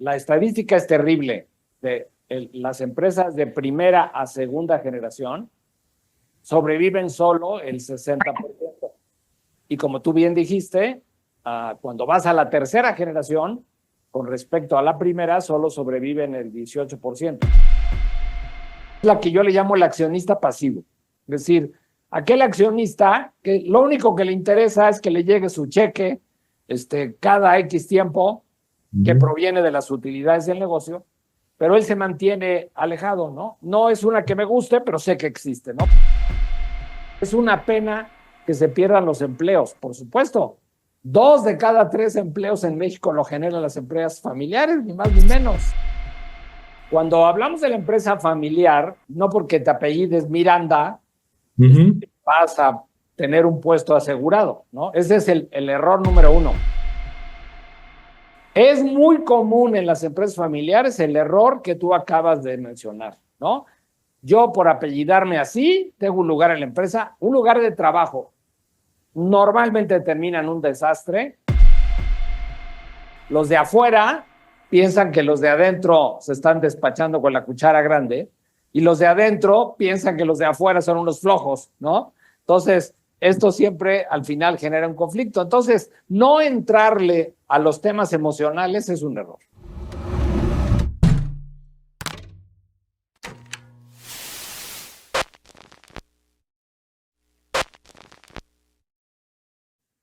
la estadística es terrible. Las empresas de primera a segunda generación sobreviven solo el 60%. Y como tú bien dijiste, cuando vas a la tercera generación, con respecto a la primera, solo sobreviven el 18%. Es la que yo le llamo el accionista pasivo. Es decir, aquel accionista que lo único que le interesa es que le llegue su cheque cada X tiempo, que proviene de las utilidades del negocio, pero él se mantiene alejado, ¿no? No es una que me guste, pero sé que existe, ¿no? Es una pena que se pierdan los empleos, por supuesto. 2 de cada 3 empleos en México lo generan las empresas familiares, ni más ni menos. Cuando hablamos de la empresa familiar, no porque te apellides Miranda, vas a tener un puesto asegurado, ¿no? Ese es el error número 1. Es muy común en las empresas familiares el error que tú acabas de mencionar, ¿no? Yo, por apellidarme así, tengo un lugar en la empresa, un lugar de trabajo. Normalmente termina en un desastre. Los de afuera piensan que los de adentro se están despachando con la cuchara grande y los de adentro piensan que los de afuera son unos flojos, ¿no? Entonces, esto siempre al final genera un conflicto. Entonces, no entrarle a los temas emocionales es un error.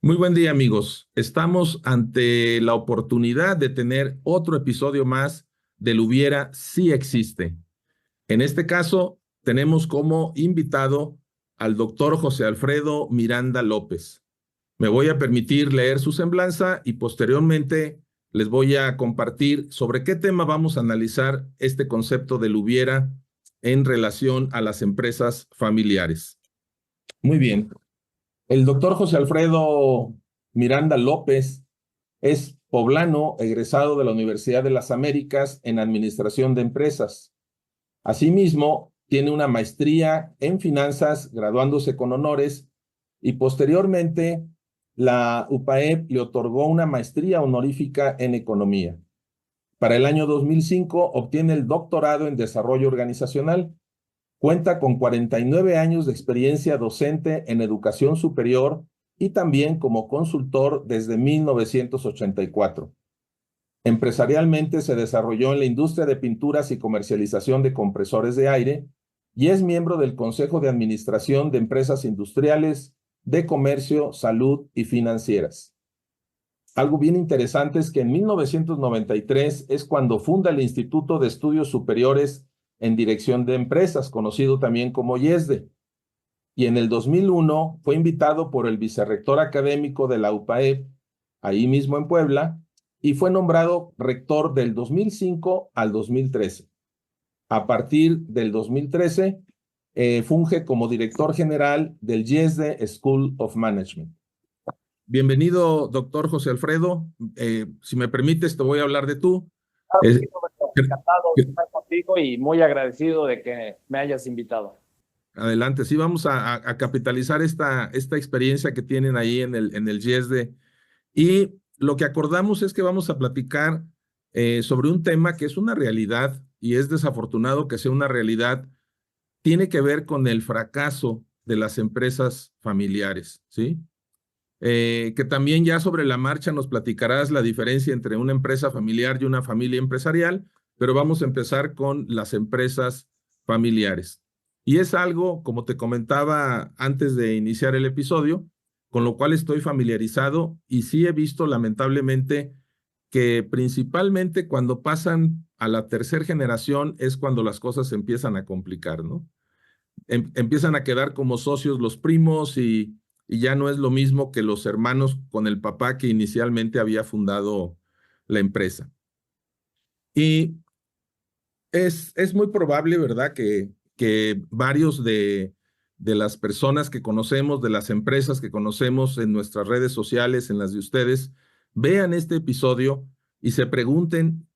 Muy buen día, amigos. Estamos ante la oportunidad de tener otro episodio más del Hubiera Sí Existe. En este caso, tenemos como invitado al doctor José Alfredo Miranda López. Me voy a permitir leer su semblanza y posteriormente les voy a compartir sobre qué tema vamos a analizar este concepto del hubiera en relación a las empresas familiares. Muy bien. El doctor José Alfredo Miranda López es poblano, egresado de la Universidad de las Américas en Administración de Empresas. Asimismo, tiene una maestría en finanzas, graduándose con honores, y posteriormente la UPAEP le otorgó una maestría honorífica en economía. Para el año 2005 obtiene el doctorado en desarrollo organizacional. Cuenta con 49 años de experiencia docente en educación superior y también como consultor desde 1984. Empresarialmente se desarrolló en la industria de pinturas y comercialización de compresores de aire y es miembro del Consejo de Administración de Empresas Industriales, de Comercio, Salud y Financieras. Algo bien interesante es que en 1993 es cuando funda el Instituto de Estudios Superiores en Dirección de Empresas, conocido también como IESDE. Y en el 2001 fue invitado por el vicerrector académico de la UPAEP, ahí mismo en Puebla, y fue nombrado rector del 2005 al 2013. A partir del 2013, funge como director general del IESDE School of Management. Bienvenido, doctor José Alfredo. Si me permites, te voy a hablar de tú. Encantado de estar contigo y muy agradecido de que me hayas invitado. Adelante, sí, vamos a capitalizar esta experiencia que tienen ahí en el IESDE. Y lo que acordamos es que vamos a platicar sobre un tema que es una realidad y es desafortunado que sea una realidad. Tiene que ver con el fracaso de las empresas familiares, ¿sí? Que también ya sobre la marcha nos platicarás la diferencia entre una empresa familiar y una familia empresarial, pero vamos a empezar con las empresas familiares. Y es algo, como te comentaba antes de iniciar el episodio, con lo cual estoy familiarizado y sí he visto lamentablemente que principalmente cuando pasan a la tercera generación es cuando las cosas se empiezan a complicar, ¿no? Empiezan a quedar como socios los primos y ya no es lo mismo que los hermanos con el papá que inicialmente había fundado la empresa. Y es muy probable, ¿verdad?, que varios de las personas que conocemos, de las empresas que conocemos en nuestras redes sociales, en las de ustedes, vean este episodio y se pregunten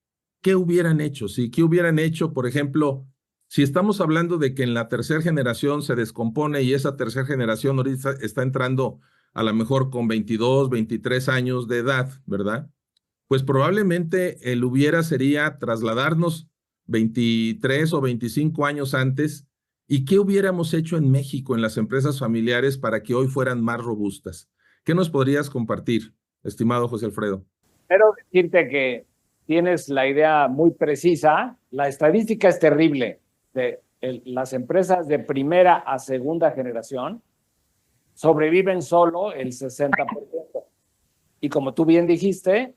qué hubieran hecho, ¿sí? ¿Qué hubieran hecho, por ejemplo, si estamos hablando de que en la tercera generación se descompone y esa tercera generación ahorita está entrando a lo mejor con 22, 23 años de edad, ¿verdad? pues probablemente el hubiera sería trasladarnos 23 o 25 años antes y qué hubiéramos hecho en México en las empresas familiares para que hoy fueran más robustas. ¿Qué nos podrías compartir, estimado José Alfredo? Quiero decirte que tienes la idea muy precisa. La estadística es terrible. Las empresas de primera a segunda generación sobreviven solo el 60%. Y como tú bien dijiste,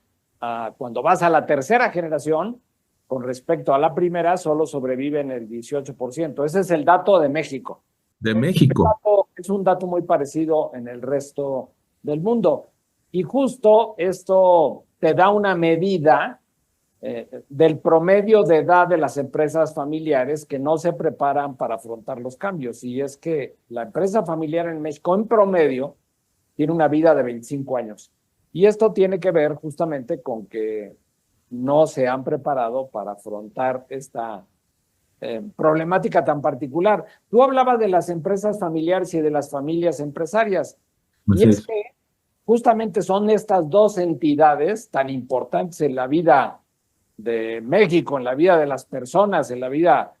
cuando vas a la tercera generación, con respecto a la primera, solo sobreviven el 18%. Ese es el dato de México. De México. Es un dato muy parecido en el resto del mundo. Y justo esto te da una medida del promedio de edad de las empresas familiares que no se preparan para afrontar los cambios. Y es que la empresa familiar en México, en promedio, tiene una vida de 25 años. Y esto tiene que ver justamente con que no se han preparado para afrontar esta problemática tan particular. Tú hablabas de las empresas familiares y de las familias empresarias. Y es que justamente son estas dos entidades tan importantes en la vida de México, en la vida de las personas, en la vida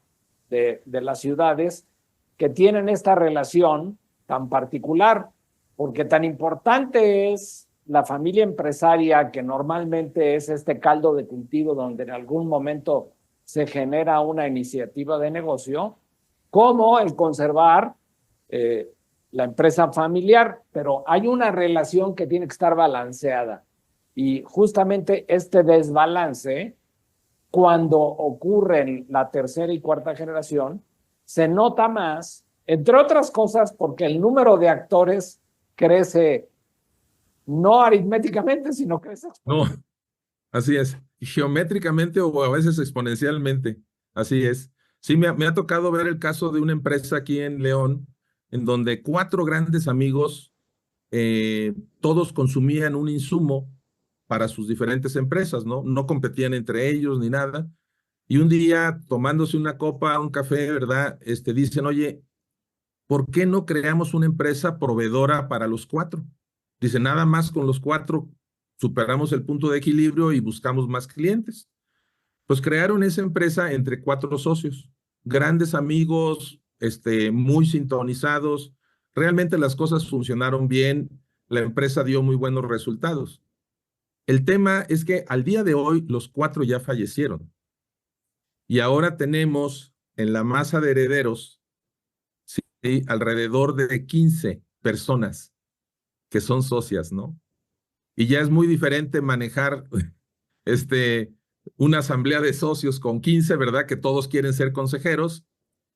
de las ciudades, que tienen esta relación tan particular, porque tan importante es la familia empresaria, que normalmente es este caldo de cultivo donde en algún momento se genera una iniciativa de negocio, como el conservar la empresa familiar, pero hay una relación que tiene que estar balanceada. Y justamente este desbalance, cuando ocurre en la tercera y cuarta generación, se nota más, entre otras cosas, porque el número de actores crece no aritméticamente, sino crece exponencialmente. No, así es, geométricamente o a veces exponencialmente, así es. Sí, me ha tocado ver el caso de una empresa aquí en León, en donde 4 grandes amigos, todos consumían un insumo para sus diferentes empresas, ¿no? No competían entre ellos ni nada. Y un día, tomándose una copa, un café, ¿verdad? Dicen, oye, ¿por qué no creamos una empresa proveedora para los 4? Dice, nada más con los 4 superamos el punto de equilibrio y buscamos más clientes. Pues crearon esa empresa entre 4 socios, grandes amigos, muy sintonizados. Realmente las cosas funcionaron bien, la empresa dio muy buenos resultados. El tema es que al día de hoy los 4 ya fallecieron. Y ahora tenemos en la masa de herederos, sí, alrededor de 15 personas que son socias, ¿no? Y ya es muy diferente manejar una asamblea de socios con 15, ¿verdad? Que todos quieren ser consejeros,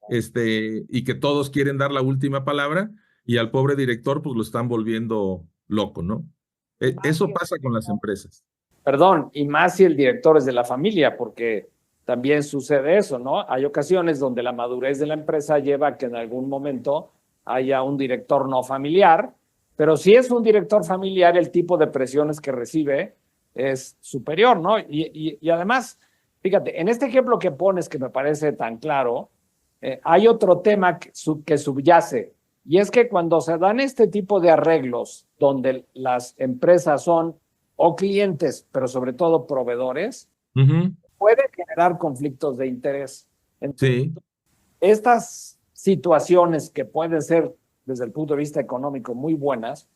y que todos quieren dar la última palabra, y al pobre director pues lo están volviendo loco, ¿no? Eso pasa con las empresas. Perdón, y más si el director es de la familia, porque también sucede eso, ¿no? Hay ocasiones donde la madurez de la empresa lleva a que en algún momento haya un director no familiar, pero si es un director familiar, el tipo de presiones que recibe es superior, ¿no? Y además, fíjate, en este ejemplo que pones, que me parece tan claro, hay otro tema que subyace, y es que cuando se dan este tipo de arreglos, donde las empresas son o clientes, pero sobre todo proveedores, puede generar conflictos de interés. Entonces, sí, estas situaciones que pueden ser desde el punto de vista económico muy buenas,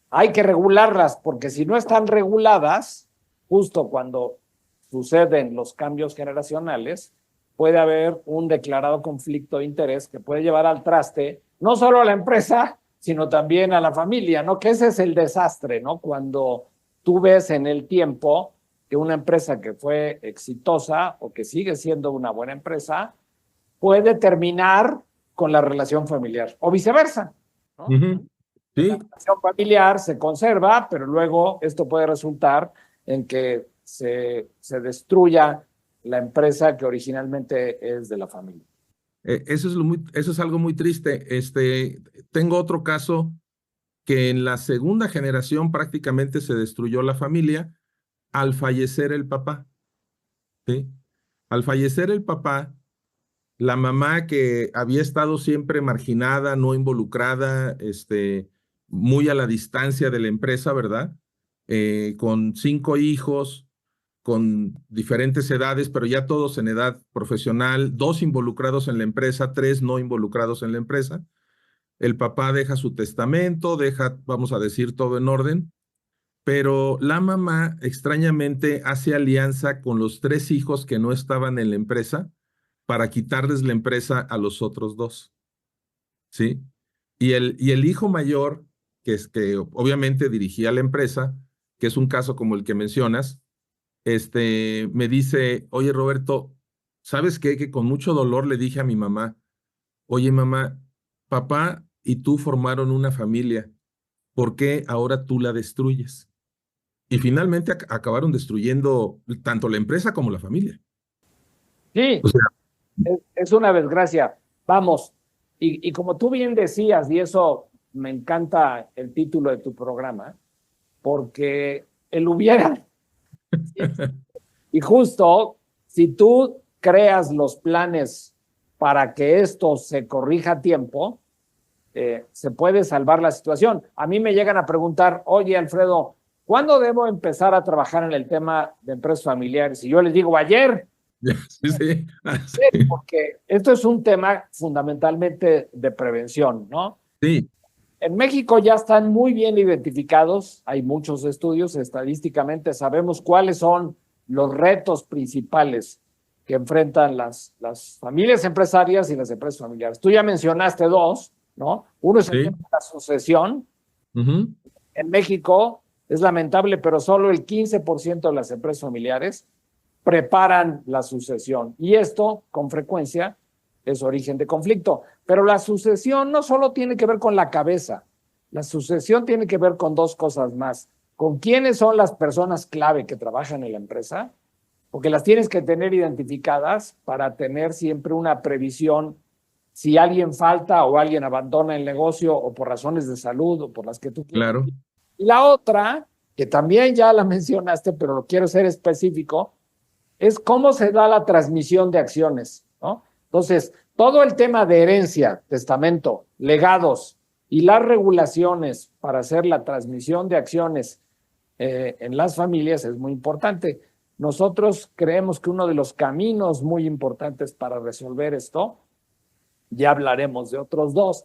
hay que regularlas, porque si no están reguladas, justo cuando suceden los cambios generacionales, puede haber un declarado conflicto de interés que puede llevar al traste no solo a la empresa, sino también a la familia, ¿no? Que ese es el desastre, ¿no? Cuando tú ves en el tiempo que una empresa que fue exitosa o que sigue siendo una buena empresa puede terminar con la relación familiar o viceversa, ¿no? Sí. La relación familiar se conserva, pero luego esto puede resultar en que se destruya la empresa que originalmente es de la familia. Eso es algo muy triste. Tengo otro caso que en la segunda generación prácticamente se destruyó la familia al fallecer el papá, ¿sí? Al fallecer el papá, la mamá, que había estado siempre marginada, no involucrada, muy a la distancia de la empresa, ¿verdad? Con 5 hijos, con diferentes edades, pero ya todos en edad profesional, 2 involucrados en la empresa, 3 no involucrados en la empresa. El papá deja su testamento, deja, vamos a decir, todo en orden, pero la mamá extrañamente hace alianza con los 3 hijos que no estaban en la empresa para quitarles la empresa a los otros 2, ¿sí? Y el hijo mayor, que obviamente dirigía la empresa, que es un caso como el que mencionas, me dice, oye Roberto, ¿sabes qué? Que con mucho dolor le dije a mi mamá, oye mamá, papá y tú formaron una familia, ¿por qué ahora tú la destruyes? Y finalmente acabaron destruyendo tanto la empresa como la familia. Sí, O sea, es una desgracia. Vamos, y como tú bien decías, y eso me encanta el título de tu programa, porque el hubiera, y justo si tú creas los planes para que esto se corrija a tiempo, se puede salvar la situación. A mí me llegan a preguntar, oye Alfredo, ¿cuándo debo empezar a trabajar en el tema de empresas familiares? Y yo les digo, ayer, sí, sí, sí, porque esto es un tema fundamentalmente de prevención, ¿no? sí, En México ya están muy bien identificados, hay muchos estudios, estadísticamente sabemos cuáles son los retos principales que enfrentan las familias empresarias y las empresas familiares. Tú ya mencionaste 2, ¿no? Uno es el sí. tema de la sucesión. Ujú. En México es lamentable, pero solo el 15% de las empresas familiares preparan la sucesión. Y esto, con frecuencia, es origen de conflicto. Pero la sucesión no solo tiene que ver con la cabeza, la sucesión tiene que ver con 2 cosas más. Con quiénes son las personas clave que trabajan en la empresa, porque las tienes que tener identificadas para tener siempre una previsión si alguien falta o alguien abandona el negocio o por razones de salud o por las que tú quieras. Claro, Y la otra, que también ya la mencionaste, pero lo quiero ser específico, es cómo se da la transmisión de acciones, ¿no? Entonces, todo el tema de herencia, testamento, legados y las regulaciones para hacer la transmisión de acciones en las familias es muy importante. Nosotros creemos que uno de los caminos muy importantes para resolver esto, ya hablaremos de otros 2,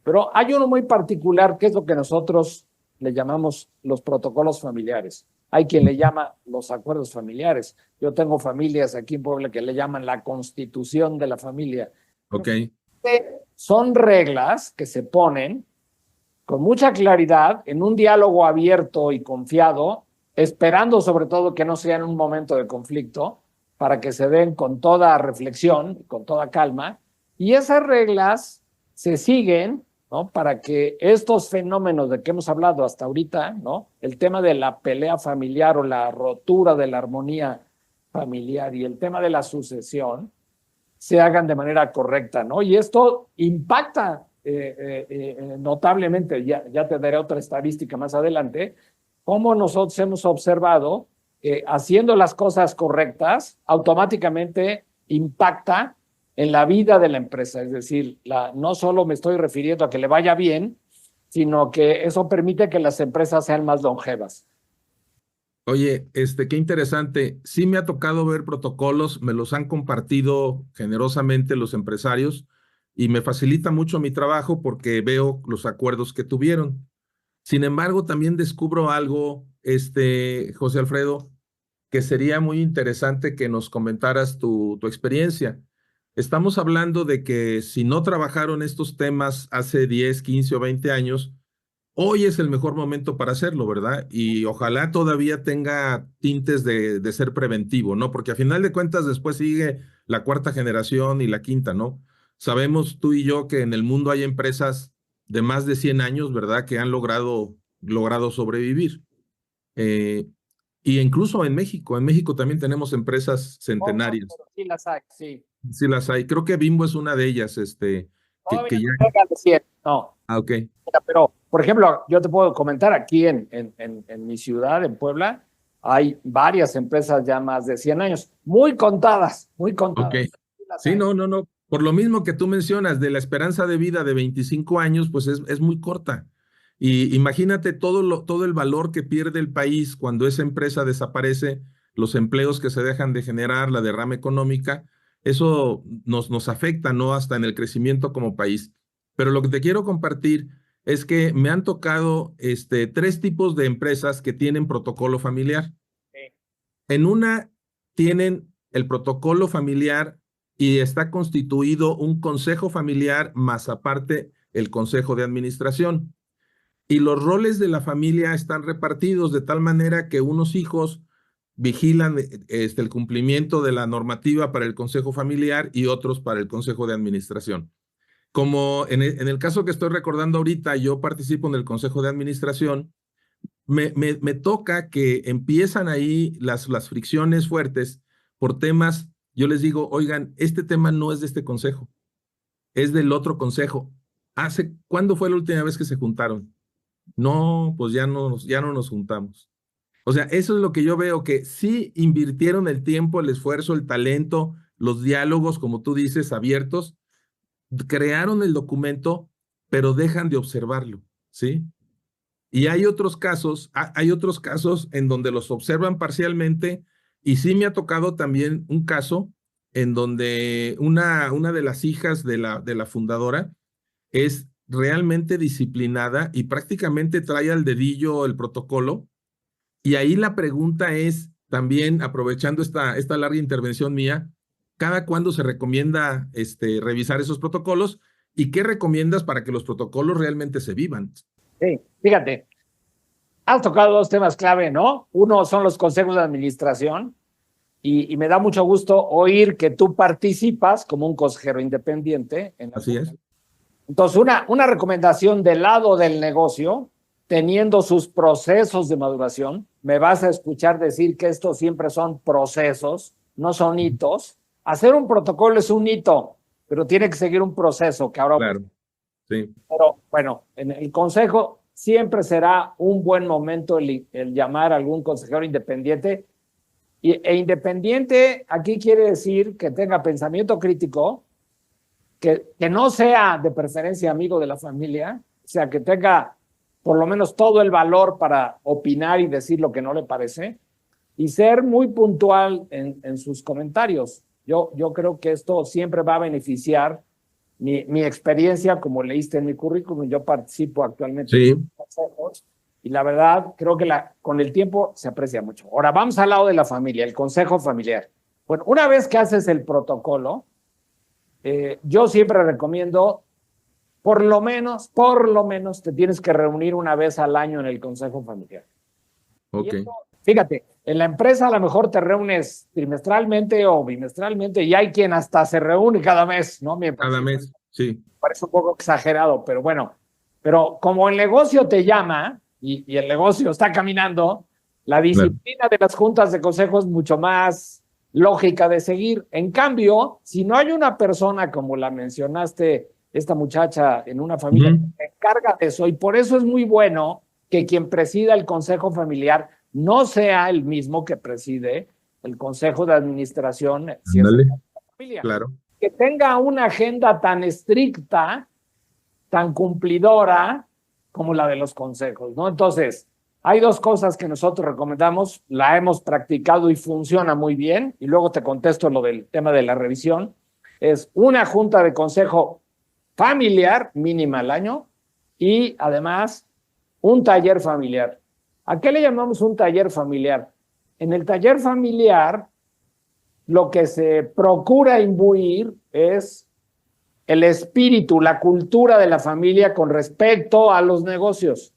pero hay uno muy particular que es lo que nosotros le llamamos los protocolos familiares. Hay quien le llama los acuerdos familiares. Yo tengo familias aquí en Puebla que le llaman la constitución de la familia. ok, Son reglas que se ponen con mucha claridad en un diálogo abierto y confiado, esperando sobre todo que no sea en un momento de conflicto, para que se den con toda reflexión, con toda calma, y esas reglas se siguen, ¿no? Para que estos fenómenos de que hemos hablado hasta ahorita, ¿no? El tema de la pelea familiar o la rotura de la armonía familiar y el tema de la sucesión se hagan de manera correcta, ¿no? Y esto impacta notablemente, ya te daré otra estadística más adelante, cómo nosotros hemos observado que haciendo las cosas correctas automáticamente impacta en la vida de la empresa. Es decir, no solo me estoy refiriendo a que le vaya bien, sino que eso permite que las empresas sean más longevas. oye, qué interesante. Sí me ha tocado ver protocolos, me los han compartido generosamente los empresarios y me facilita mucho mi trabajo porque veo los acuerdos que tuvieron. Sin embargo, también descubro algo, José Alfredo, que sería muy interesante que nos comentaras tu experiencia. Estamos hablando de que si no trabajaron estos temas hace 10, 15 o 20 años, hoy es el mejor momento para hacerlo, ¿verdad? Y ojalá todavía tenga tintes de ser preventivo, ¿no? Porque a final de cuentas después sigue la 4ª generación y la 5ª, ¿no? Sabemos tú y yo que en el mundo hay empresas de más de 100 años, ¿verdad? Que han logrado sobrevivir. Eh, y incluso en México también tenemos empresas centenarias. Sí las hay, sí. Sí las hay. Creo que Bimbo es una de ellas, que Todavía ya... no llega al 100, no. Ah, ok. Pero, por ejemplo, yo te puedo comentar aquí en mi ciudad, en Puebla, hay varias empresas ya más de 100 años, muy contadas, muy Ok. contadas. Sí las Sí, hay. no, no, no. Por lo mismo que tú mencionas, de la esperanza de vida de 25 años, pues es muy corta. Y imagínate todo el valor que pierde el país cuando esa empresa desaparece, los empleos que se dejan de generar, la derrama económica, eso nos afecta, ¿no? Hasta en el crecimiento como país. Pero lo que te quiero compartir es que me han tocado 3 tipos de empresas que tienen protocolo familiar. Sí. En una tienen el protocolo familiar y está constituido un consejo familiar más aparte el consejo de administración. Y los roles de la familia están repartidos de tal manera que unos hijos vigilan el cumplimiento de la normativa para el consejo familiar y otros para el consejo de administración. Como en el caso que estoy recordando ahorita, yo participo en el consejo de administración, me toca que empiezan ahí las fricciones fuertes por temas. Yo les digo, oigan, este tema no es de este consejo, es del otro consejo. ¿Cuándo fue la última vez que se juntaron? No, pues ya no nos juntamos. O sea, eso es lo que yo veo, que sí invirtieron el tiempo, el esfuerzo, el talento, los diálogos, como tú dices, abiertos, crearon el documento, pero dejan de observarlo, ¿sí? Y hay otros casos en donde los observan parcialmente, y sí me ha tocado también un caso en donde una de las hijas de la fundadora es realmente disciplinada y prácticamente trae al dedillo el protocolo. Y ahí la pregunta es, también aprovechando esta larga intervención mía, ¿cada cuándo se recomienda revisar esos protocolos y qué recomiendas para que los protocolos realmente se vivan? Sí, fíjate, has tocado 2 temas clave, ¿no? Uno son los consejos de administración y me da mucho gusto oír que tú participas como un consejero independiente. Así es. Entonces, una recomendación del lado del negocio, teniendo sus procesos de maduración, me vas a escuchar decir que estos siempre son procesos, no son hitos. Hacer un protocolo es un hito, pero tiene que seguir un proceso que ahora... Claro, sí. Pero bueno, en el consejo siempre será un buen momento el llamar a algún consejero independiente. E independiente aquí quiere decir que tenga pensamiento crítico, que no sea de preferencia amigo de la familia, o sea, que tenga por lo menos todo el valor para opinar y decir lo que no le parece, y ser muy puntual en sus comentarios. Yo creo que esto siempre va a beneficiar mi experiencia, como leíste en mi currículum. Yo participo actualmente Sí. en consejos y la verdad creo que con el tiempo se aprecia mucho. Ahora vamos al lado de la familia, el consejo familiar. Bueno, una vez que haces el protocolo, yo siempre recomiendo por lo menos te tienes que reunir una vez al año en el consejo familiar. Ok. Esto, fíjate, en la empresa a lo mejor te reúnes trimestralmente o bimestralmente y hay quien hasta se reúne cada mes, ¿no? Cada mes, sí. Parece un poco exagerado, pero bueno. Pero como el negocio te llama y el negocio está caminando, la disciplina de las juntas de consejo es mucho más lógica de seguir. En cambio, si no hay una persona como la mencionaste, esta muchacha en una familia que se encarga de eso, y por eso es muy bueno que quien presida el consejo familiar no sea el mismo que preside el consejo de administración, si es de la familia. Claro. Que tenga una agenda tan estricta, tan cumplidora como la de los consejos, ¿no? Entonces, hay 2 cosas que nosotros recomendamos, la hemos practicado y funciona muy bien, y luego te contesto lo del tema de la revisión. Es una junta de consejo familiar mínima al año y además un taller familiar. ¿A qué le llamamos un taller familiar? En el taller familiar lo que se procura imbuir es el espíritu, la cultura de la familia con respecto a los negocios.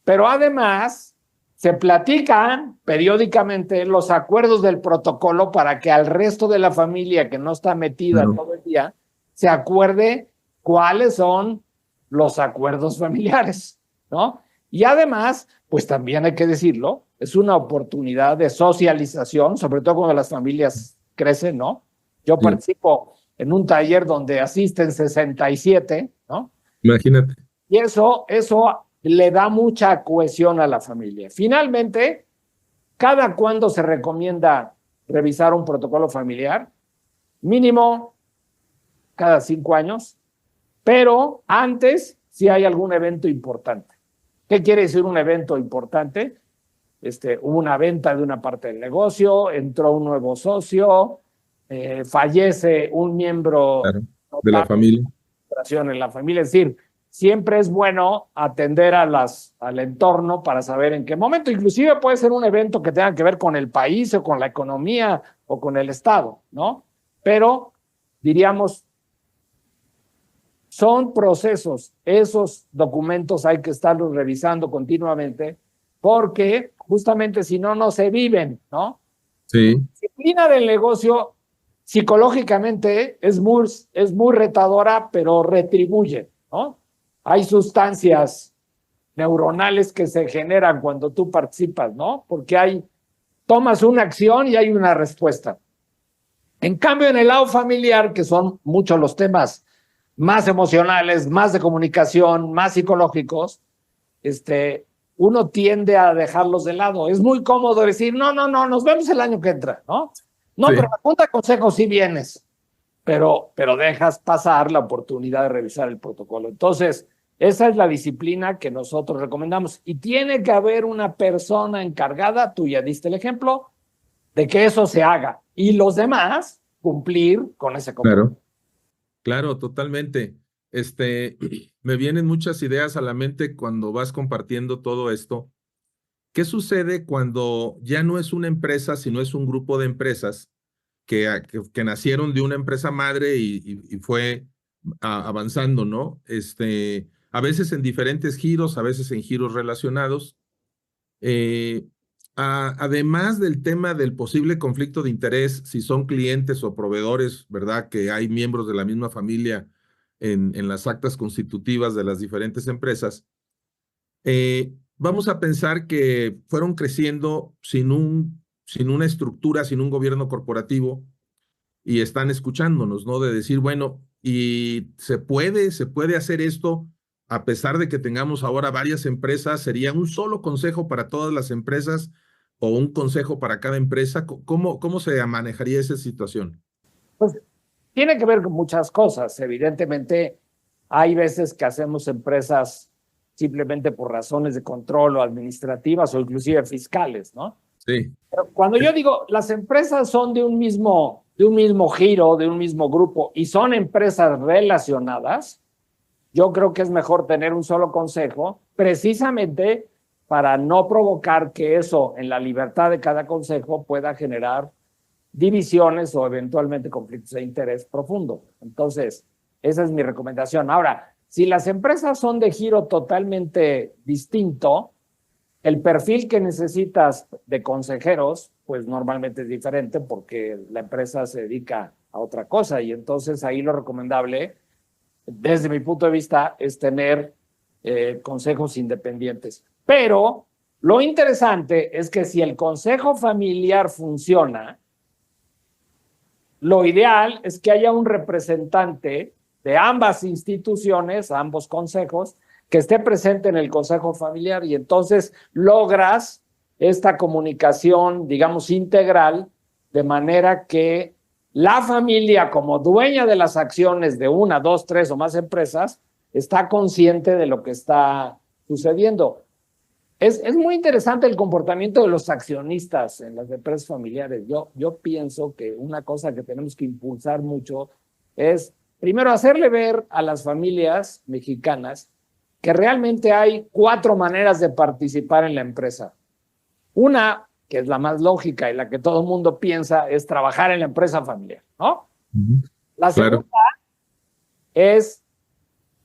Pero además se platican periódicamente los acuerdos del protocolo para que al resto de la familia que no está metida todo el día se acuerde cuáles son los acuerdos familiares, ¿no? Y además, pues también hay que decirlo, es una oportunidad de socialización, sobre todo cuando las familias crecen, ¿no? Yo participo en un taller donde asisten 67, ¿no? Imagínate. Y eso le da mucha cohesión a la familia. Finalmente, ¿cada cuándo se recomienda revisar un protocolo familiar? Mínimo cada 5 años, pero antes si hay algún evento importante. ¿Qué quiere decir un evento importante? hubo una venta de una parte del negocio, entró un nuevo socio, fallece un miembro Claro, de la familia. en la familia. Es decir, siempre es bueno atender al entorno para saber en qué momento. Inclusive puede ser un evento que tenga que ver con el país o con la economía o con el Estado, ¿no? Pero, diríamos, son procesos. Esos documentos hay que estarlos revisando continuamente porque justamente si no, no se viven, ¿no? Sí. La disciplina del negocio psicológicamente es muy retadora, pero retribuye, ¿no? Hay sustancias neuronales que se generan cuando tú participas, ¿no? Porque tomas una acción y hay una respuesta. En cambio, en el lado familiar, que son muchos los temas más emocionales, más de comunicación, más psicológicos, uno tiende a dejarlos de lado. Es muy cómodo decir, no, nos vemos el año que entra, ¿no? No, Sí. pero la junta de consejo sí vienes, pero dejas pasar la oportunidad de revisar el protocolo. Entonces, esa es la disciplina que nosotros recomendamos. Y tiene que haber una persona encargada, tú ya diste el ejemplo, de que eso se haga. Y los demás cumplir con ese compromiso. Claro, totalmente. Me vienen muchas ideas a la mente cuando vas compartiendo todo esto. ¿Qué sucede cuando ya no es una empresa, sino es un grupo de empresas que nacieron de una empresa madre y fue avanzando, ¿no? A veces en diferentes giros, a veces en giros relacionados. Eh, Además del tema del posible conflicto de interés, si son clientes o proveedores, ¿verdad? Que hay miembros de la misma familia en las actas constitutivas de las diferentes empresas. Vamos a pensar que fueron creciendo sin una estructura, sin un gobierno corporativo y están escuchándonos, ¿no? De decir, bueno, y se puede hacer esto a pesar de que tengamos ahora varias empresas. ¿Sería un solo consejo para todas las empresas o un consejo para cada empresa? ¿Cómo se manejaría esa situación? Pues tiene que ver con muchas cosas. Evidentemente, hay veces que hacemos empresas simplemente por razones de control o administrativas o inclusive fiscales, ¿no? Sí. Pero cuando yo digo las empresas son de un mismo giro, de un mismo grupo y son empresas relacionadas, yo creo que es mejor tener un solo consejo, precisamente para no provocar que eso en la libertad de cada consejo pueda generar divisiones o eventualmente conflictos de interés profundo. Entonces, esa es mi recomendación. Ahora, si las empresas son de giro totalmente distinto, el perfil que necesitas de consejeros, pues normalmente es diferente porque la empresa se dedica a otra cosa y entonces ahí lo recomendable, desde mi punto de vista, es tener consejos independientes. Pero lo interesante es que si el consejo familiar funciona, lo ideal es que haya un representante de ambas instituciones, ambos consejos, que esté presente en el consejo familiar y entonces logras esta comunicación, digamos, integral, de manera que la familia, como dueña de las acciones de una, dos, tres o más empresas, está consciente de lo que está sucediendo. Es muy interesante el comportamiento de los accionistas en las empresas familiares. Yo pienso que una cosa que tenemos que impulsar mucho es, primero, hacerle ver a las familias mexicanas que realmente hay 4 maneras de participar en la empresa. Una, que es la más lógica y la que todo el mundo piensa, es trabajar en la empresa familiar, ¿no? La segunda es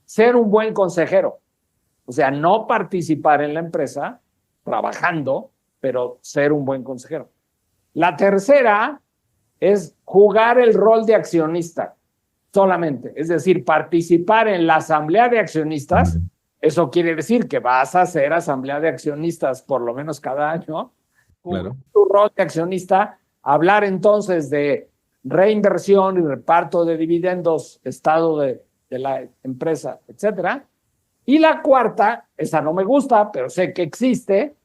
ser un buen consejero. O sea, no participar en la empresa trabajando, pero ser un buen consejero. La tercera es jugar el rol de accionista solamente, es decir, participar en la asamblea de accionistas. Eso quiere decir que vas a hacer asamblea de accionistas por lo menos cada año. Claro. Tu rol de accionista, hablar entonces de reinversión y reparto de dividendos, estado de la empresa, etcétera. Y la cuarta, esa no me gusta, pero sé que existe,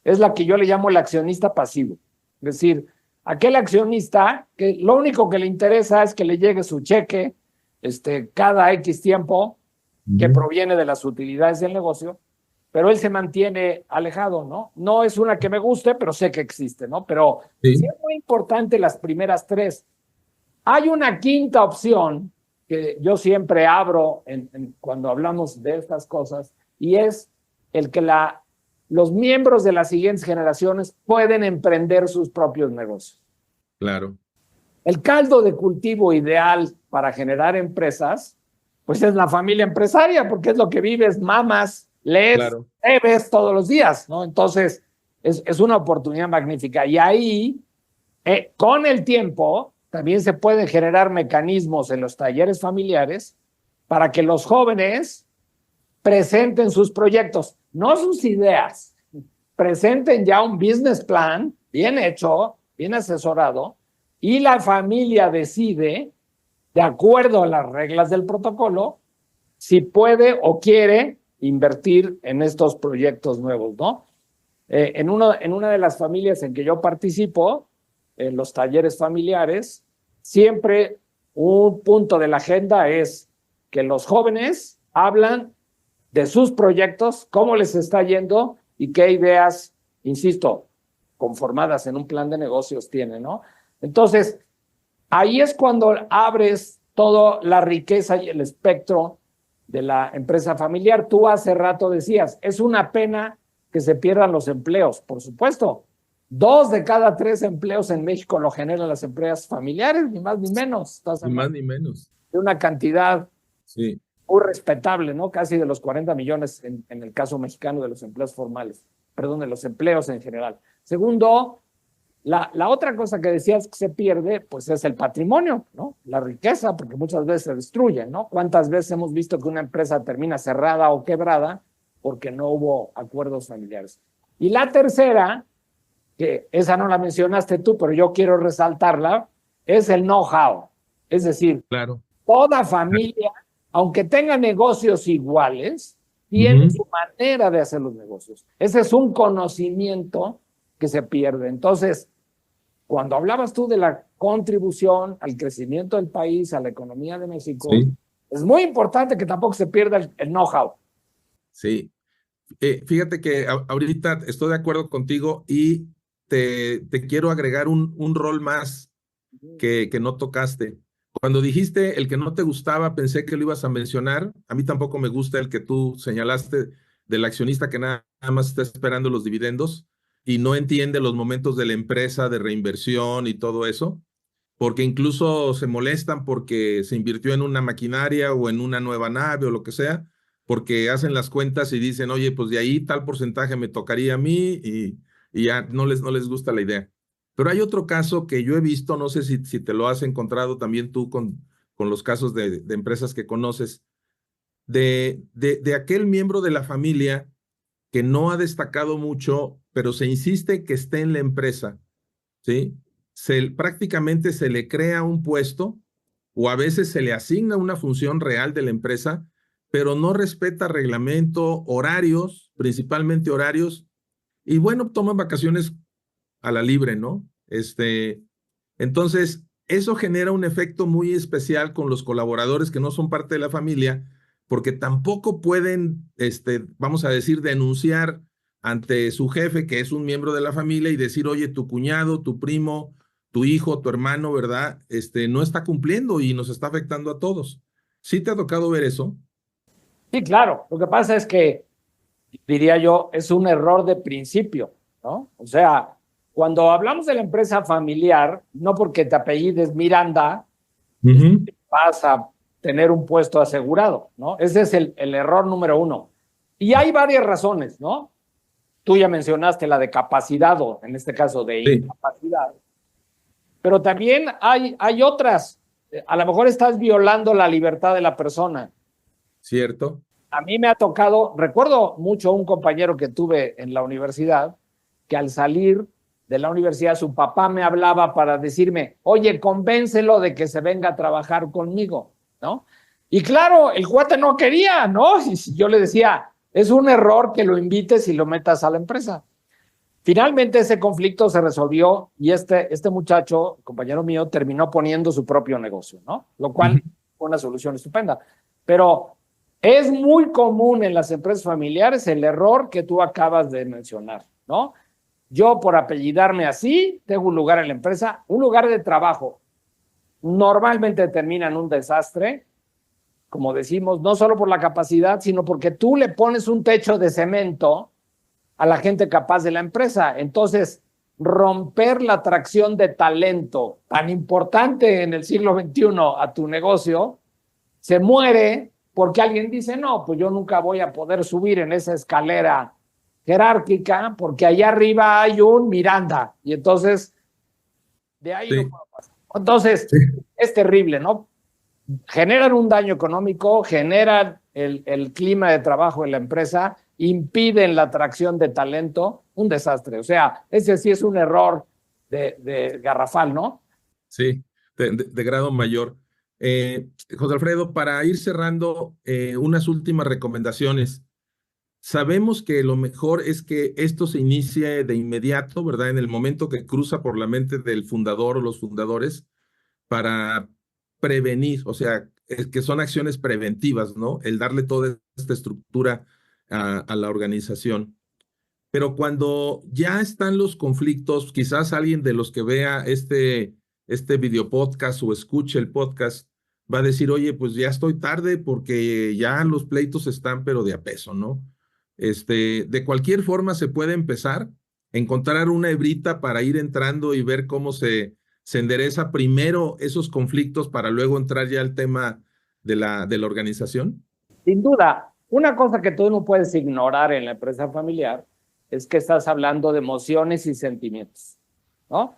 es la que yo le llamo el accionista pasivo. Es decir, aquel accionista que lo único que le interesa es que le llegue su cheque cada X tiempo que proviene de las utilidades del negocio pero él se mantiene alejado, ¿no? No es una que me guste, pero sé que existe, ¿no? Pero Sí, sí es muy importante las primeras tres. Hay una quinta opción que yo siempre abro cuando hablamos de estas cosas, y es el que los miembros de las siguientes generaciones pueden emprender sus propios negocios. claro, El caldo de cultivo ideal para generar empresas, pues es la familia empresaria, porque es lo que vives, mamas, lees, claro. bebes todos los días, ¿no? Entonces, es una oportunidad magnífica. Y ahí, con el tiempo, también se pueden generar mecanismos en los talleres familiares para que los jóvenes presenten sus proyectos, no sus ideas, presenten ya un business plan bien hecho, bien asesorado, y la familia decide, de acuerdo a las reglas del protocolo, si puede o quiere invertir en estos proyectos nuevos, ¿no? En una de las familias en que yo participo, en los talleres familiares, siempre un punto de la agenda es que los jóvenes hablan de sus proyectos, cómo les está yendo y qué ideas, insisto, conformadas en un plan de negocios tienen, ¿no? Entonces, ahí es cuando abres toda la riqueza y el espectro de la empresa familiar. Tú hace rato decías, es una pena que se pierdan los empleos, por supuesto. 2 de cada 3 empleos en México lo generan las empresas familiares, ni más ni menos. Estás Ni más hablando ni menos. de una cantidad Sí, muy respetable, ¿no? Casi de los 40 millones en el caso mexicano de los empleos formales, perdón, de los empleos en general. Segundo, la otra cosa que decías que se pierde, pues es el patrimonio, ¿no? La riqueza, porque muchas veces se destruye, ¿no? ¿Cuántas veces hemos visto que una empresa termina cerrada o quebrada porque no hubo acuerdos familiares? Y la tercera, que esa no la mencionaste tú, pero yo quiero resaltarla, es el know-how. Es decir, claro. toda familia, aunque tenga negocios iguales, tiene Ujú. su manera de hacer los negocios. Ese es un conocimiento que se pierde. Entonces, cuando hablabas tú de la contribución al crecimiento del país, a la economía de México, Sí, es muy importante que tampoco se pierda el know-how. sí. Fíjate que ahorita estoy de acuerdo contigo y te quiero agregar un rol más que no tocaste. Cuando dijiste el que no te gustaba, pensé que lo ibas a mencionar. A mí tampoco me gusta el que tú señalaste del accionista que nada más está esperando los dividendos y no entiende los momentos de la empresa, de reinversión y todo eso, porque incluso se molestan porque se invirtió en una maquinaria o en una nueva nave o lo que sea, porque hacen las cuentas y dicen, oye, pues de ahí tal porcentaje me tocaría a mí y ya no les gusta la idea. Pero hay otro caso que yo he visto, no sé si te lo has encontrado también tú con los casos de empresas que conoces, de aquel miembro de la familia que no ha destacado mucho, pero se insiste que esté en la empresa, ¿sí? Prácticamente se le crea un puesto o a veces se le asigna una función real de la empresa, pero no respeta reglamento, horarios, principalmente horarios, y bueno, toman vacaciones a la libre, ¿no? Entonces, eso genera un efecto muy especial con los colaboradores que no son parte de la familia, porque tampoco pueden, vamos a decir, denunciar ante su jefe, que es un miembro de la familia, y decir, oye, tu cuñado, tu primo, tu hijo, tu hermano, ¿verdad? No está cumpliendo y nos está afectando a todos. ¿Sí te ha tocado ver eso? Sí, claro. Lo que pasa es que, diría yo, es un error de principio, ¿no? O sea, cuando hablamos de la empresa familiar, no porque te apellides Miranda, Ujú. vas a tener un puesto asegurado, ¿no? Ese es el error número uno. Y hay varias razones, ¿no? Tú ya mencionaste la de capacidad o en este caso de Sí, incapacidad, pero también hay otras. A lo mejor estás violando la libertad de la persona. cierto. A mí me ha tocado, recuerdo mucho a un compañero que tuve en la universidad, que al salir de la universidad su papá me hablaba para decirme, oye, convéncelo de que se venga a trabajar conmigo, ¿no? Y claro, el cuate no quería, ¿no? Y yo le decía, es un error que lo invites y lo metas a la empresa. Finalmente ese conflicto se resolvió y este muchacho, compañero mío, terminó poniendo su propio negocio, ¿no? Lo Ujú. cual fue una solución estupenda. Pero Es muy común en las empresas familiares el error que tú acabas de mencionar, ¿no? Yo, por apellidarme así, tengo un lugar en la empresa, un lugar de trabajo. Normalmente termina en un desastre, como decimos, no solo por la capacidad, sino porque tú le pones un techo de cemento a la gente capaz de la empresa. Entonces, romper la atracción de talento tan importante en el siglo XXI a tu negocio se muere porque alguien dice, no, pues yo nunca voy a poder subir en esa escalera jerárquica porque allá arriba hay un Miranda y entonces de ahí no Sí, puedo pasar. Entonces, sí. es terrible, ¿no? Generan un daño económico, generan el clima de trabajo en la empresa, impiden la atracción de talento, un desastre. O sea, ese sí es un error de garrafal, ¿no? Sí, de grado mayor. José Alfredo, para ir cerrando, unas últimas recomendaciones. Sabemos que lo mejor es que esto se inicie de inmediato, ¿verdad? En el momento que cruza por la mente del fundador o los fundadores para prevenir, o sea, que son acciones preventivas, ¿no? El darle toda esta estructura a la organización. Pero cuando ya están los conflictos, quizás alguien de los que vea este video podcast o escuche el podcast va a decir, oye, pues ya estoy tarde porque ya los pleitos están, pero de a peso, ¿no? De cualquier forma se puede empezar, encontrar una hebrita para ir entrando y ver cómo se endereza primero esos conflictos para luego entrar ya al tema de la organización. Sin duda, una cosa que tú no puedes ignorar en la empresa familiar es que estás hablando de emociones y sentimientos, ¿no?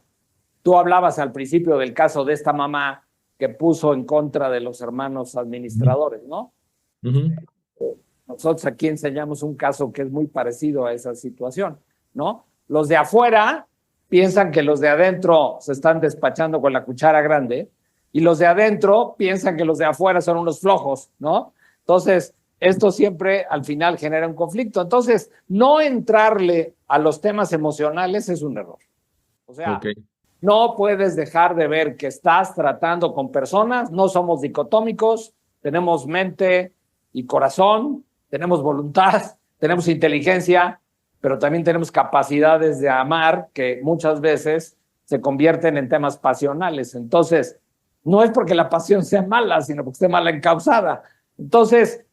Tú hablabas al principio del caso de esta mamá que puso en contra de los hermanos administradores, ¿no? Ujú. Nosotros aquí enseñamos un caso que es muy parecido a esa situación, ¿no? Los de afuera piensan que los de adentro se están despachando con la cuchara grande y los de adentro piensan que los de afuera son unos flojos, ¿no? Entonces, esto siempre al final genera un conflicto. Entonces, no entrarle a los temas emocionales es un error. O sea, Ok, no puedes dejar de ver que estás tratando con personas, no somos dicotómicos, tenemos mente y corazón, tenemos voluntad, tenemos inteligencia, pero también tenemos capacidades de amar que muchas veces se convierten en temas pasionales. Entonces, no es porque la pasión sea mala, sino porque esté mal encausada. Entonces,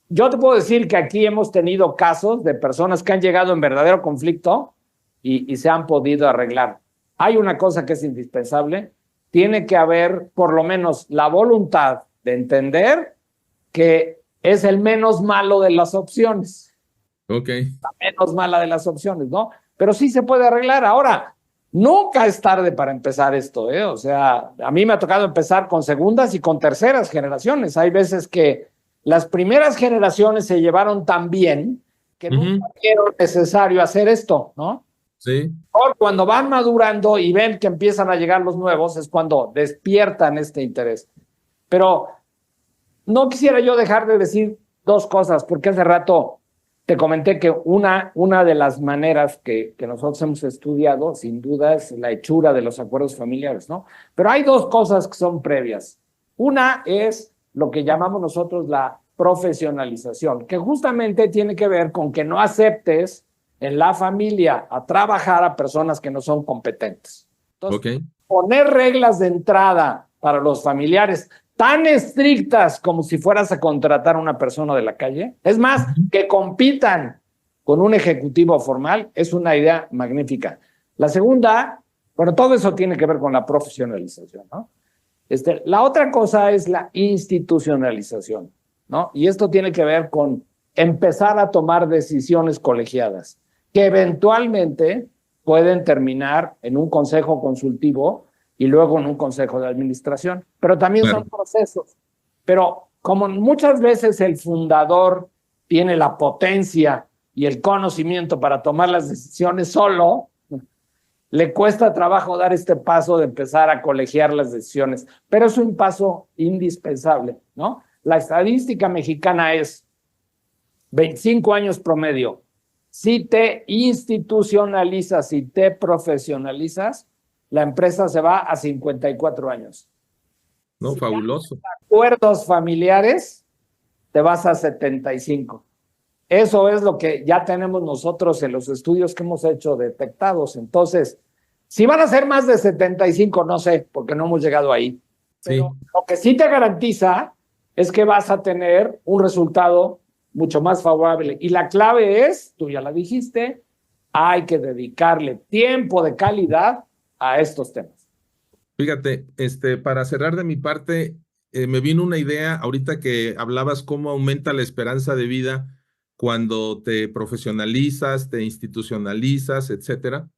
yo te puedo decir que aquí hemos tenido casos de personas que han llegado en verdadero conflicto y se han podido arreglar. Hay una cosa que es indispensable, tiene que haber por lo menos la voluntad de entender que es el menos malo de las opciones, ok. la menos mala de las opciones, ¿no? Pero sí se puede arreglar. Ahora, nunca es tarde para empezar esto, ¿eh? O sea, a mí me ha tocado empezar con segundas y con terceras generaciones. Hay veces que las primeras generaciones se llevaron tan bien que nunca Ujú. era necesario hacer esto, ¿no? Sí, Cuando van madurando y ven que empiezan a llegar los nuevos, es cuando despiertan este interés. Pero no quisiera yo dejar de decir dos cosas, porque hace rato te comenté que una de las maneras que nosotros hemos estudiado, sin duda, es la hechura de los acuerdos familiares, ¿no? Pero hay dos cosas que son previas. Una es lo que llamamos nosotros la profesionalización, que justamente tiene que ver con que no aceptes en la familia a trabajar a personas que no son competentes. Entonces, ok. poner reglas de entrada para los familiares tan estrictas como si fueras a contratar a una persona de la calle, es más, Ujú. que compitan con un ejecutivo formal, es una idea magnífica. La segunda, bueno, todo eso tiene que ver con la profesionalización, ¿no? La otra cosa es la institucionalización, ¿no? Y esto tiene que ver con empezar a tomar decisiones colegiadas que eventualmente pueden terminar en un consejo consultivo y luego en un consejo de administración, pero también son Claro. procesos. Pero como muchas veces el fundador tiene la potencia y el conocimiento para tomar las decisiones solo, le cuesta trabajo dar este paso de empezar a colegiar las decisiones, pero es un paso indispensable, ¿no? La estadística mexicana es 25 años promedio. Si te institucionalizas, si te profesionalizas, la empresa se va a 54 años. No, Si hay fabuloso. acuerdos familiares, te vas a 75. Eso es lo que ya tenemos nosotros en los estudios que hemos hecho detectados. Entonces, si van a ser más de 75, no sé, porque no hemos llegado ahí. Pero Sí. lo que sí te garantiza es que vas a tener un resultado mucho más favorable. Y la clave es, tú ya la dijiste, hay que dedicarle tiempo de calidad a estos temas. Fíjate, para cerrar de mi parte, me vino una idea ahorita que hablabas cómo aumenta la esperanza de vida cuando te profesionalizas, te institucionalizas, etcétera,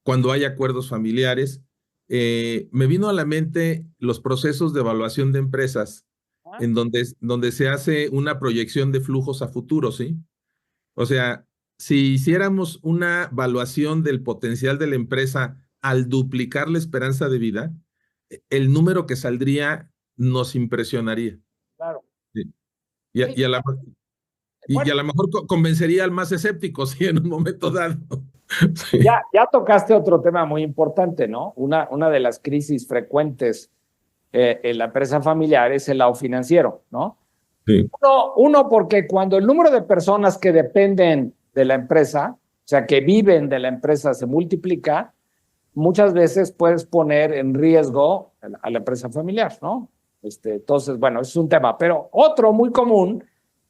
cuando hay acuerdos familiares. Me vino a la mente los procesos de evaluación de empresas en donde se hace una proyección de flujos a futuro, ¿sí? O sea, si hiciéramos una evaluación del potencial de la empresa al duplicar la esperanza de vida, el número que saldría nos impresionaría. Claro. Sí. Sí. Y a la, y Bueno, a lo mejor convencería al más escéptico, sí, en un momento dado. Sí, ya tocaste otro tema muy importante, ¿no? Una de las crisis frecuentes en la empresa familiar es el lado financiero, ¿no? sí, Uno, porque cuando el número de personas que dependen de la empresa, o sea, que viven de la empresa, se multiplica, muchas veces puedes poner en riesgo a la empresa familiar, ¿no? Entonces, bueno, es un tema. Pero otro muy común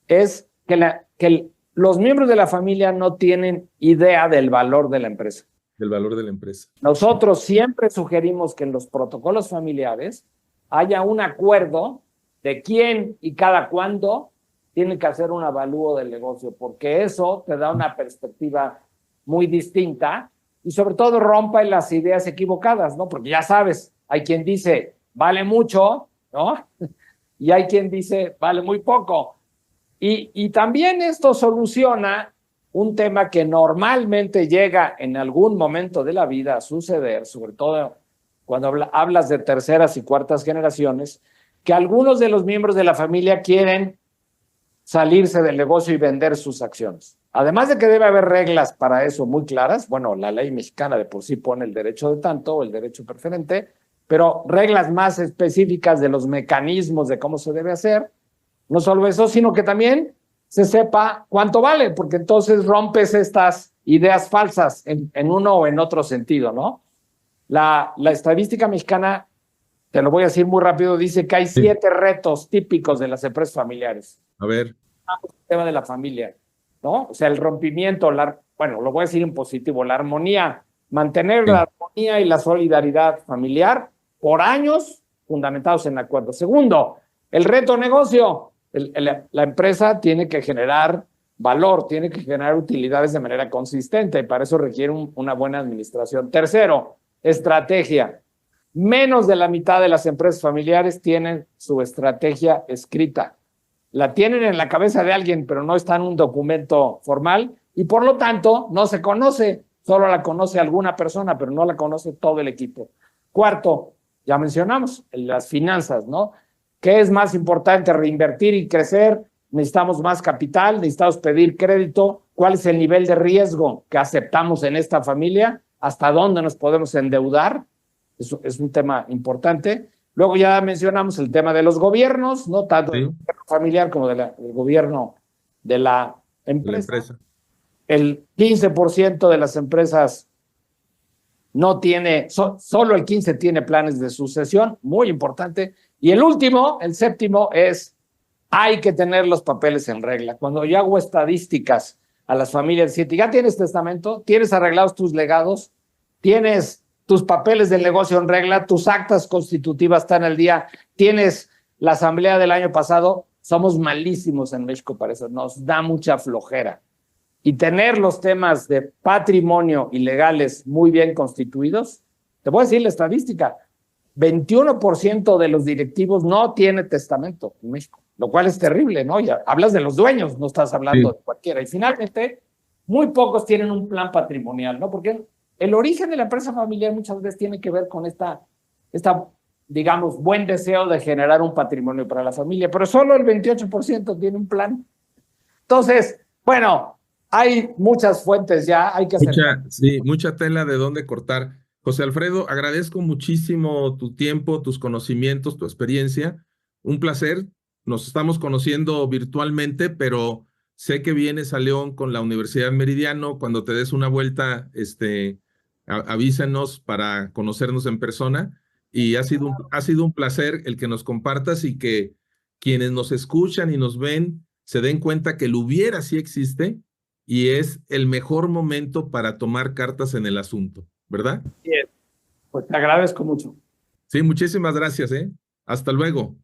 es que los miembros de la familia no tienen idea del valor de la empresa. del valor de la empresa. Nosotros siempre sugerimos que en los protocolos familiares haya un acuerdo de quién y cada cuándo tiene que hacer un avalúo del negocio, porque eso te da una perspectiva muy distinta y sobre todo rompa en las ideas equivocadas, ¿no? Porque ya sabes, hay quien dice, vale mucho, ¿no? Y hay quien dice, vale muy poco. Y también esto soluciona un tema que normalmente llega en algún momento de la vida a suceder, sobre todo cuando hablas de terceras y cuartas generaciones, que algunos de los miembros de la familia quieren salirse del negocio y vender sus acciones. Además de que debe haber reglas para eso muy claras, bueno, la ley mexicana de por sí pone el derecho de tanto o el derecho preferente, pero reglas más específicas de los mecanismos de cómo se debe hacer. No solo eso, sino que también se sepa cuánto vale, porque entonces rompes estas ideas falsas en uno o en otro sentido, ¿no? La estadística mexicana, te lo voy a decir muy rápido, dice que hay 7 retos típicos de las empresas familiares. A ver, El tema de la familia, ¿no? O sea, el rompimiento, bueno, lo voy a decir en positivo, la armonía, mantener sí, la armonía y la solidaridad familiar por años fundamentados en acuerdos. Segundo, el reto negocio. La empresa tiene que generar valor, tiene que generar utilidades de manera consistente y para eso requiere una buena administración. Tercero, estrategia. Menos de la mitad de las empresas familiares tienen su estrategia escrita. La tienen en la cabeza de alguien, pero no está en un documento formal y por lo tanto no se conoce. Solo la conoce alguna persona, pero no la conoce todo el equipo. Cuarto, ya mencionamos, las finanzas, ¿no? ¿Qué es más importante? Reinvertir y crecer. Necesitamos más capital, necesitamos pedir crédito. ¿Cuál es el nivel de riesgo que aceptamos en esta familia? ¿Hasta dónde nos podemos endeudar? Eso es un tema importante. Luego ya mencionamos el tema de los gobiernos, no tanto sí, del gobierno familiar como del gobierno de la de la empresa. empresa. El 15% de las empresas no tiene, solo el 15% tiene planes de sucesión, muy importante. Y el último, el séptimo, es hay que tener los papeles en regla. Cuando yo hago estadísticas a las familias, si ya tienes testamento, tienes arreglados tus legados, tienes tus papeles del negocio en regla, tus actas constitutivas están al día, tienes la asamblea del año pasado, somos malísimos en México para eso, nos da mucha flojera. Y tener los temas de patrimonio y legales muy bien constituidos, te voy a decir la estadística, 21% de los directivos no tiene testamento en México, lo cual es terrible, ¿no? Ya hablas de los dueños, no estás hablando Sí. de cualquiera. Y finalmente, muy pocos tienen un plan patrimonial, ¿no? Porque el origen de la empresa familiar muchas veces tiene que ver con esta, digamos, buen deseo de generar un patrimonio para la familia, pero solo el 28% tiene un plan. Entonces, bueno, hay muchas fuentes ya, hay que hacer. Sí, mucha tela de dónde cortar. José Alfredo, agradezco muchísimo tu tiempo, tus conocimientos, tu experiencia. Un placer. nos estamos conociendo virtualmente, pero sé que vienes a León con la Universidad Meridiano. Cuando te des una vuelta, avísanos para conocernos en persona. Y ha sido un placer el que nos compartas y que quienes nos escuchan y nos ven se den cuenta que el hubiera sí existe y es el mejor momento para tomar cartas en el asunto, ¿verdad? Bien. Pues te agradezco mucho. Sí, muchísimas gracias, ¿eh? Hasta luego.